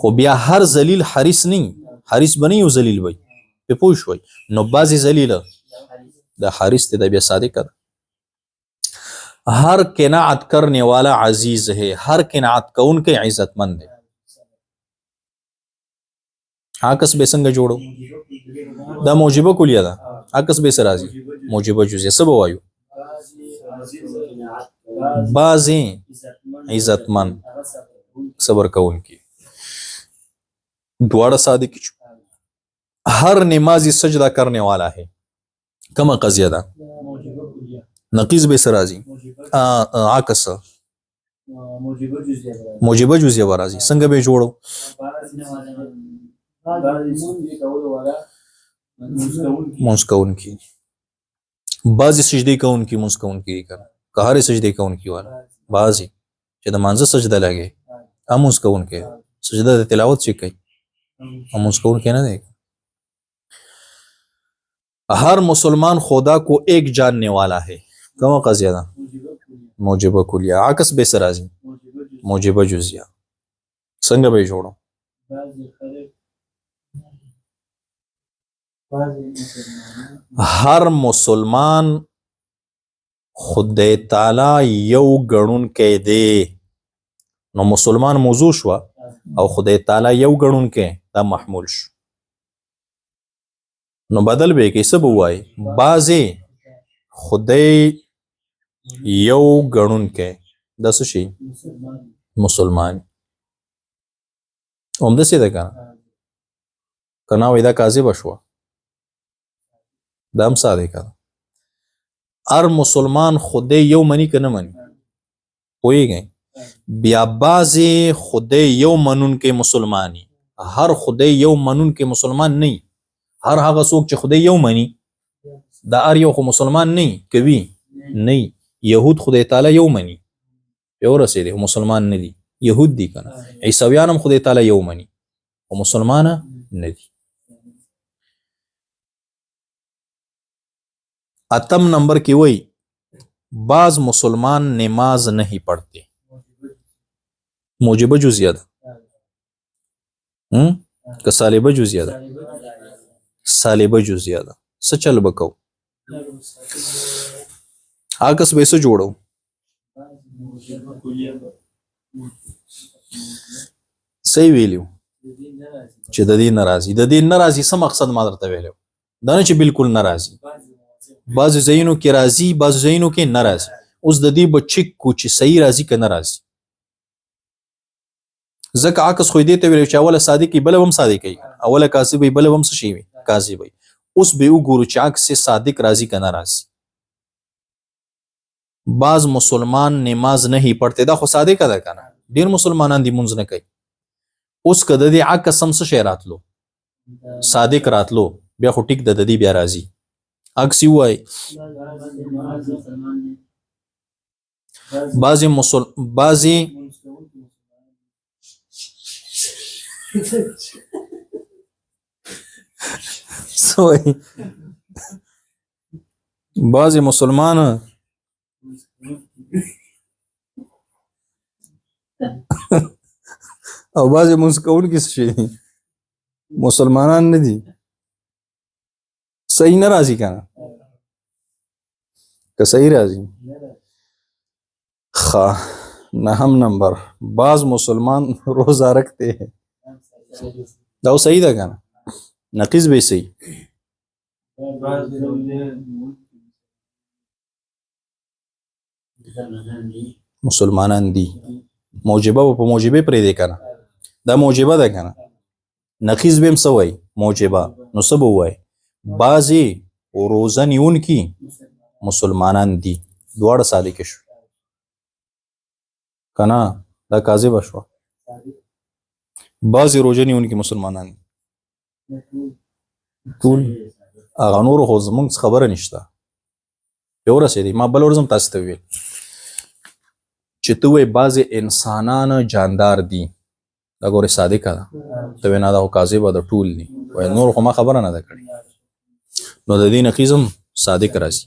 خو بیا هر ذلیل حریص نه حریص بنی او ذلیل وي په پوه شوي نو بعضی ذلیل دا حریص دی دا بیا صادق ده हर किनात करने वाला अजीज है हर किनात कौन के इज्जतमंद है आकस बेसंग जोड़ो दा मोजिबा कुलिया दा आकस बेसराजी मोजिबा जुजिया सब वायु बाजी इज्जतमंद सबर कौन की द्वारा सादिक हर नमाजी सजदा करने वाला है कमा कजिया दा नकीज बेसराजी عکس موجبه جزئیه ورازي څنګه به جوړو مسکون کی بعضی سجدی کون کی مسکون کی کنه قهر سجدی کون کی والا بعضی چې د مانزه سجده لګي اموس کون کی سجده د تلاوت شي کوي اموس کون کی نه دی हर मुसलमान खुदा को एक जानने वाला है कमा قضیه ده موجبه کلیه عکس به سرازي موجبه جزئیه څنګه به جوړو هر مسلمان خدای تعالی یو غړون کې دی نو مسلمان موضوع شو او خدای تعالی یو غړون کې دا محمول شو نو بدل به کې څه بوای بازي خدای یو غړون کې د څه شي مسلمان هم د څه ده کنه وای دا کاذب شو دا هم ساده کنه هر مسلمان خدای یو منی کنه منی وایي بیا بازي خدای یو منون کې مسلمانی هر خدای یو منون کې مسلمان نه هر هغه څوک چې خدای یو منی دا ار یو خو مسلمان نه کوي نه يهود خدای تعالی یو منی یو رسېده مسلمان نه دي يهود دي کنه عیسویان هم خدای تعالی یو منی او مسلمان نه دي اتم نمبر کې وای بعض مسلمان نماز نہیں پڑھتے موجبه جزئیه ده که سالبه جزئیه ده سالبه جزئیه ده څه چل بکو عکس به څه جوړو صحیح ویلو چې د دې ناراضي څه مقصد ما درته ویلو دا نه چې بالکل ناراضي بعض زینو کې راضي بعض زینو کې ناراضي اوس د دې بچی کو چې صحیح راضي که ناراضي ځکه عکس خو دې ته ویل چې اوله صادقي بل هم صادقي اوله کاذبي بل هم څه شي کاذبي اوس به وګورو چې عکس صادق راضي که ناراضي بعض مسلمان نماز نہیں پڑھتے دا خو صادق ده کنه ډیر مسلمانان دي منځ نه کوي اوس کده دې عکس هم څه شی راتلو صادق راتلو بیا خو ټیک د دې بیا راضي عکسی وای بعضی سوی بعضی مسلمان او بعضی منځ کوونکي څه شي دي مسلمانان نه دي صحیح نه راځي کنه که صحیح راځي خا نهم نمبر بعض مسلمان روزہ رکھتے ہیں دا صحیح ده کنه نقیض به صحیح مسلمانان دي موجبه په موجبه پرې دی کنه دا موجبه ده کنه نقیض به هم سوی موجبه نو څه به وای بعضی روزه نیونکي مسلمانان دي دواړه صادق شو کنه دا کاذب شو بعضی روزه نیونکي مسلمانان دي ټول هغه نور خو زمونږ خبره نشته یو رسېدی ما بل ورځم تاسو ته ویل چې ته وایې بعضې انسانان جاندار دي دا ګورې صادقه ده ته وایې نه دا خو کاذبه ده ټول دي وایې نور خو ما خبره نه ده کړې نو د دې نقیض هم صادق راځي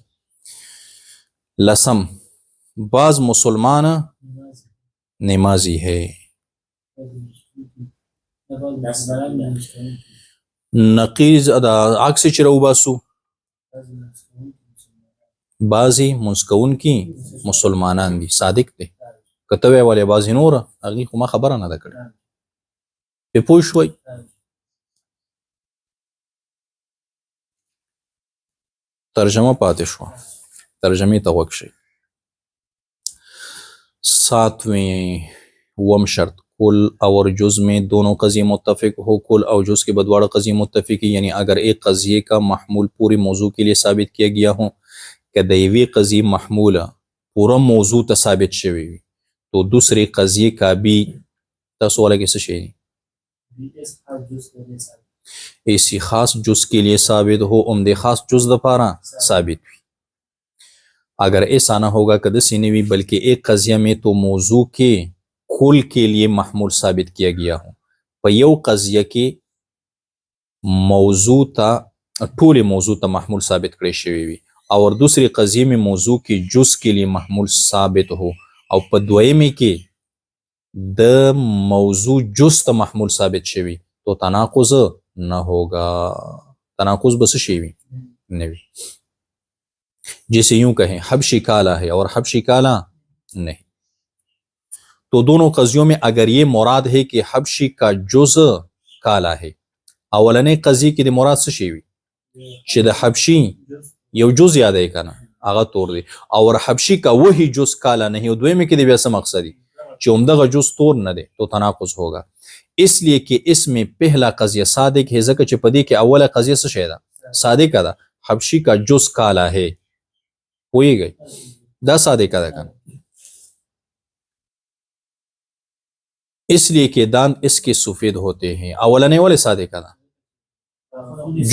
لسم بعض مسلمان نمازی ہے نقیض دا عکس چې راوباسو بعضی منځ کوونکي مسلمانان دي صادق دي که ته وایې ولې بعضې نوره هغې خو ما خبره نه ده کړې پې پوه شوئ ترجمه پاتې شوه ترجمې ته غوږ شئ ساتویں وم شرط کل اور جز میں دونوں قضیے متفق ہو کل اور جز کے بدواڑ قضیے متفق ہے یعنی اگر ایک قضیے کا محمول پورے موضوع کے لیے ثابت کیا گیا ہو کہ دیوی قضیے محمول پورا موضوع تا ثابت شوی تو دوسرے قضیے کا بھی تاسو والا کیسے شئی ایسی خاص جز کے لیے ثابت ہو عمدے خاص جز دپارا ثابت ہوئی اگر ایسا نہ ہوگا کہ دسی نوی بلکہ ایک قضیہ میں تو موضوع کے کل کے لیے محمول ثابت کیا گیا ہو پا یو قضیہ کے موضوع تا ټول موضوع تا محمول ثابت کړی شوی وي اور دوسری قضیے میں موضوع کے جز کے لیے محمول ثابت ہو او په دویمه کې د موضوع جز تا محمول ثابت شوی تو تناقض نہ ہوگا تناقض بس شوی نوی جیسے یوں کہیں حبشی کالا ہے اور حبشی کالا نہیں تو دونوں قضیوں میں اگر یہ مراد ہے کہ حبشی کا جز کالا ہے اولنے قضی کی دی مراد سے شیوی چې د حبشی یو جز یاد ہے کنا آغا تور دی اور حبشی کا وہی جز کالا نہیں دوئے میں کی دی بیاسا مقصدی چې عمدغه جز تور نہ دے تو تناقض ہوگا اس لیے کہ اس میں پہلا قضیہ صادق ہے ځکه چې پدې کې اوله قضیہ څه شی ده صادق ده حبشی کا جز کالا ہے ہوئی گئی دا صادق ده کنا اس لیے کہ دان اس کے سفید ہوتے ہیں اولنے والے صادق ده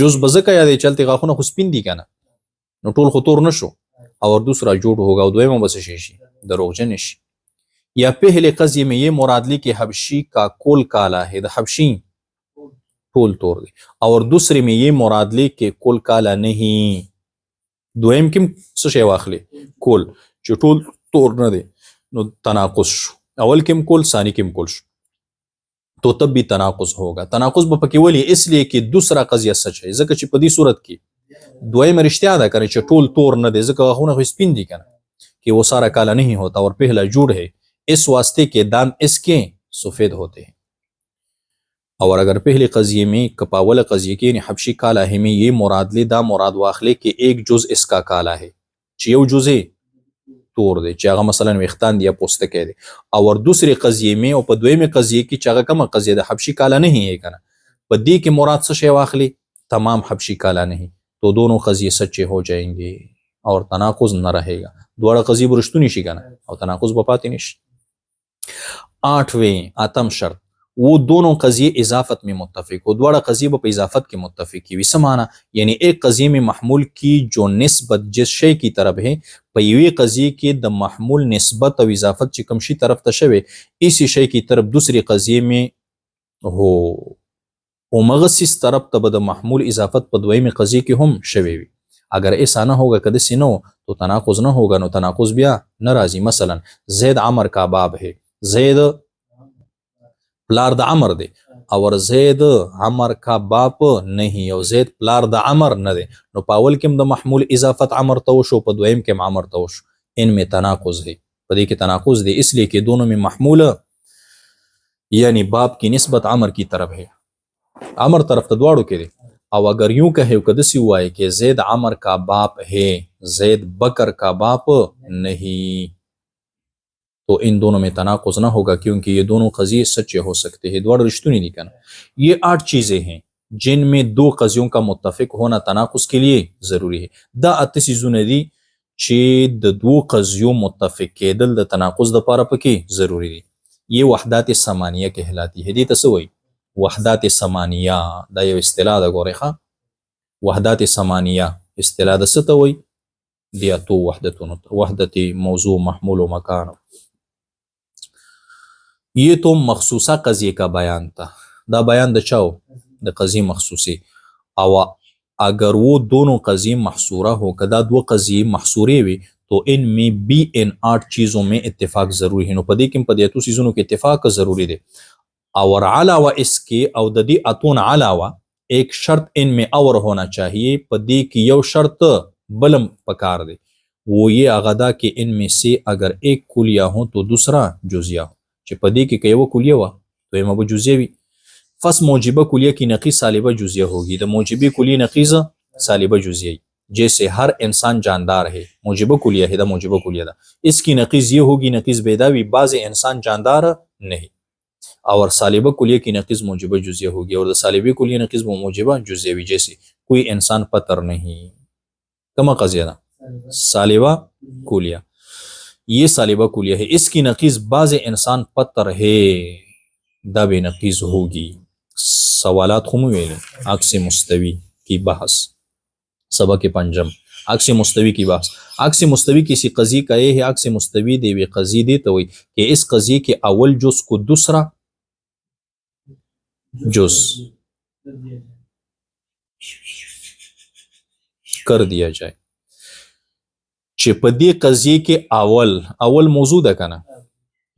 جز بزکا یادې چلتے غاخونه خو سپین دي کنه نو ټول خو تور نشو اور دوسرا جوړ ہوگا او دویمه بس شي دروغجن شي یا پہلے قضیے میں یہ مراد لی کہ حبشی کا کول کالا ہے دا حبشی ټول تور دی اور دوسرے میں یہ مراد لی کہ کول کالا نہیں دویم کم څه شی واخلي کول چې ټول تور نه دی نو تناقض شو اول کم کول ثانی کم کول شو تو تب بھی تناقض ہوگا تناقض به پکې ولی اس لیے کہ دوسرا قضیہ سچ ہے ځکه چې په دې صورت کې دویم رشتیا ده کنه چې ټول تور نه دی ځکه غاښونه خو سپین دي کنه کہ وہ سارا کالا نہیں ہوتا اور پہلا جوڑ ہے اس واسطے کے دان اس کے سفید ہوتے ہیں اور اگر پہلے قضیے میں کپاول قضیے کے یعنی حبشی کالا ہے میں یہ مراد لے دا مراد واخلے کہ ایک جز اس کا کالا ہے چې یو جز تور دی چې هغه مثلا ویختان دی یا پوستکی دی اور دوسرے قضیے میں او په دویمه قضیے کې چې هغه کومه قضیه ده حبشی کالا نہیں ہے کنه په دې کې مراد څه شی واخلي تمام حبشی کالا نہیں تو دونوں قضیے سچے ہو جائیں گے اور تناقض نہ رہے گا دواړه قضیې برشتونی شي کنه او تناقض به پاتې نشي آٹھویں اتم شرط वो दोनों कजिए इजाफत में मुत्तफिक हो, दोड़ा कजिए पे इजाफत के मुत्तफिक की समाना, यानी एक कजिए में महमूल की जो निस्बत जिस शे की तरफ है पहले कजिए के द महमूल निस्बत और इजाफत चिकम शी तरफ तशवे इसी शे की तरफ दूसरे कजिए में हो मगसिस तरफ तब द महमूल इजाफत पदवई में कजिए के हम शवे। अगर ऐसा ना होगा कद से नो तो तनाकुज ना होगा, नो तनाकुज बिया नाराजी। मसलन जैद अमर का बाब है, जैद प्लार द अमर दे और जैद अमर का बाप नहीं और जैद प्लार द अमर न दे, नो पावल किम द महमूल इजाफत अमर तोशो पदवैम के अमर तोश, इनमें तनाकुज है, पदे के तनाकुज दे इसलिए कि दोनों में महमूल यानी बाप की निस्बत अमर की तरफ है, अमर तरफ तद्वाड़ो के दे। और अगर यूं कहे कदसी हुआ है कि जैद अमर का बाप है, जैद बकर का बाप नहीं, तो इन दोनों में तनाकुज ना होगा क्योंकि ये दोनों कजिए सच्चे हो सकते हैं, द्वार रिश्तों नहीं कहना। ये 8 चीजें हैं जिनमें 2 कजियों का मुत्तफिक होना तनाकुज के लिए जरूरी है। दा अतसीजुनदी चे द 2 कजियों मुत्तफिक केदल द तनाकुज द पारा पकी जरूरी है। ये वहदात समानिया कहलाती है। दी तसवई वहदात समानिया दा यो इस्तिलाह दा गोरेखा, वहदात समानिया इस्तिलाह दा सतवई दिया तो वहदतुन वहदती मौजू महमूल व मकान। ये तो मखसूसा कजिए का बयान था, दा बयान द चाओ द कजिए मखसूसी। अवा अगर वो दोनों कजिए महसूरा हो कदा 2 कजिए महसूरे हुए तो इनमें भी इन 8 चीजों में इत्तेफाक जरूरी है। नो पदी किम पदियतु चीजों के इत्तेफाक जरूरी दे। और अलावा इसके अवददी अतून अलावा एक शर्त इनमें और होना चाहिए, पदी की यो शर्त बलम पकार दे, वो ये अगदा कि इनमें से अगर एक कुलिया हो तो दूसरा जुजिया हो। पदी की कई वो कुलिया हुआ तो एम अब जुजिया भी फस मौजिबा कुलिया की नकीस सालिबा जुजिया होगी, तो मौजिबी कुलिया नकीस सालिबा जुजिया। जैसे हर इंसान जानदार है, मौजिबा कुलिया है, मौजिबा कुलिया दा इसकी नकीस ये होगी नकीस बेदावी बाज इंसान जानदार नहीं, और सालिबा कुलिया की नकीस मौजिबा जुजिया होगी और सालिबी कुलिया नकीस मौजिबा जुजिया भी। जैसे कोई इंसान पतर नहीं, कमा कजिया सालिबा कुलिया, ये सालिबा कुलिया है, इसकी नकीस बाज इंसान पत्थर है, दा बेनकीस होगी। सवालात खुमुवेल अक्स मुस्तवी की बहस सबक के पंजम अक्स मुस्तवी की बहस। अक्स मुस्तवी किसी कजी का ये है, अक्स मुस्तवी देवी कजी दे तो वही कि इस कजी के अव्वल जुज को दूसरा जुज कर दिया जाए। चिपदी कजिए के अवल मौजूद है ना,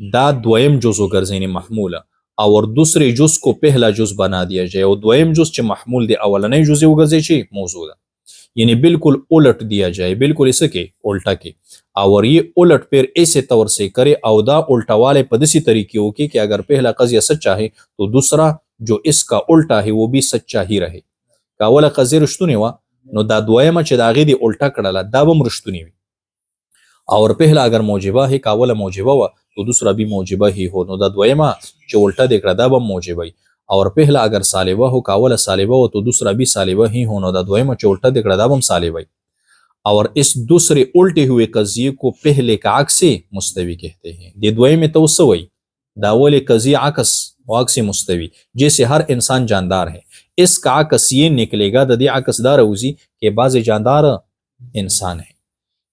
दा द्वयम जुज़ो गर्ज़ेनी महमूला और दूसरे जुज को पहला जुज बना दिया जाए और द्वयम जुज चे महमूल दे अवलने जुज गर्जे चे मौजूदा, यानी बिल्कुल उलट दिया जाए, बिल्कुल इसके उल्टा के। और ये उलट फिर ऐसे तौर से करे अवदा उल्टा वाले पदसी तरीके हो कि अगर पहला कजिया सच्चा है तो दूसरा जो इसका उल्टा है वो भी सच्चा ही रहे। कावला कजी रुश्तुनी हुआ नो दा द्वयम चे दागे दे उल्टा करला दाबम रुश्तुनी हुई, और पहला अगर मौजिबा है कावला मौजिबा हुआ तो दूसरा भी मौजिबा ही हो, नो दा द्वयमा चे उल्टा देख रहा दाबम मौजिबा, और पहला अगर सालिबा हो कावला सालिबा हो तो दूसरा भी सालिबा ही हो, नो दा द्वयमा चे उल्टा देख रहा दाबम सालिबा। और इस दूसरे उल्टे हुए कजिए को पहले का अक्से मुस्तवी कहते हैं। दे द्वय में तो सवई दावले कजी आकस वाकसे मुस्तवी, जैसे हर इंसान जानदार है, इसका आकस ये निकलेगा ददे आकसदार उजी के बाज जानदार इंसान है,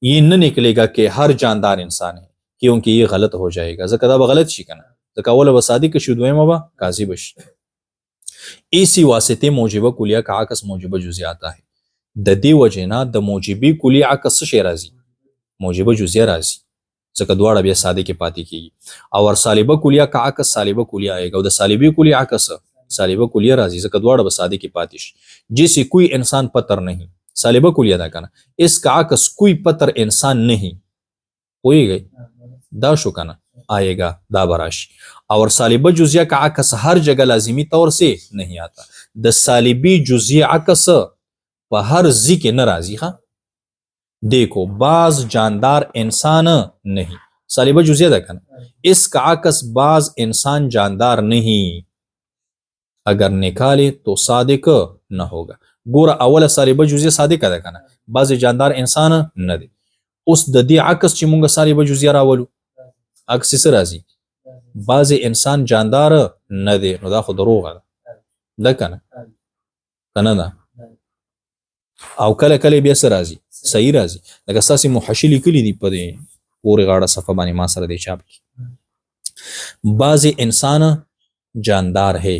ये न निकलेगा कि हर जानदार इंसान है क्योंकि ये गलत हो जाएगा। जकदा गलत शिकना जकावल वसादी के शुद्वय मबा काजी बश इसी वास्ते मौजिबा कुलिया का आकस मौजिबा जुजिया आता है। ददी वजना द मौजिबी कुलिया आकस शेराजी मौजिबा जुजिया राजी जका द्वाड़ा बिया सादे के पाती की, और सालिबा कुलिया का आकस सालिबा कुलिया आएगा और सालिबी कुलिया आकस सालिबा कुलिया राजी जका द्वाड़ा बसादे की पातिश। जिसे कोई इंसान पतर नहीं सालिबा कुलिया दा कहना, इसका आकस कोई पतर इंसान नहीं होई गई दाशो कहना आएगा दा बराश। और सालिबा जुजिया का आकस हर जगह लाजिमी तौर से नहीं आता, द सालिबी जुजिया आकस पर हर जी के नाराजी। हाँ देखो बाज जानदार इंसान नहीं सालिबा जुजिया देखना, इसका आकस बाज इंसान जानदार नहीं, अगर निकाले तो सादिक न होगा। गोरा अवल सालिबा जुजिया सादिक देखना बाज जानदार इंसान न दे, उस ददी आकस चिमुंगा सालिबा जुजिया रावलू अक्स से राजी بعضې انسان جاندار نه دی، نو دا خو دروغه ده کنه کنه ده. او کله کله بیا څه راځي، صحیح راځي. لکه ستاسې محشي لیکلي دي په دې پورې غاړه صفحه باندې ما سره دی چاپ کړي. بعضې انسان جاندار ہے،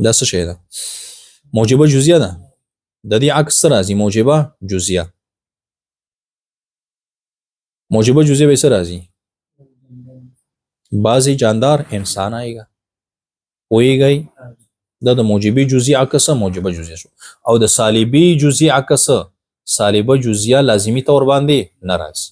دا څه شی ده؟ موجبه جزیه ده. د دې عکس څه راځي؟ موجبه جزیه. موجبه جزیه به څه راځي؟ بعضې جاندار انسان آئیگا. پوهیږئ دا د موجبه جزیه عکس موجبه جزیه شو. او د سالبي جزیه عکس سالبه جزیه لازمی طور باندې نه راځي.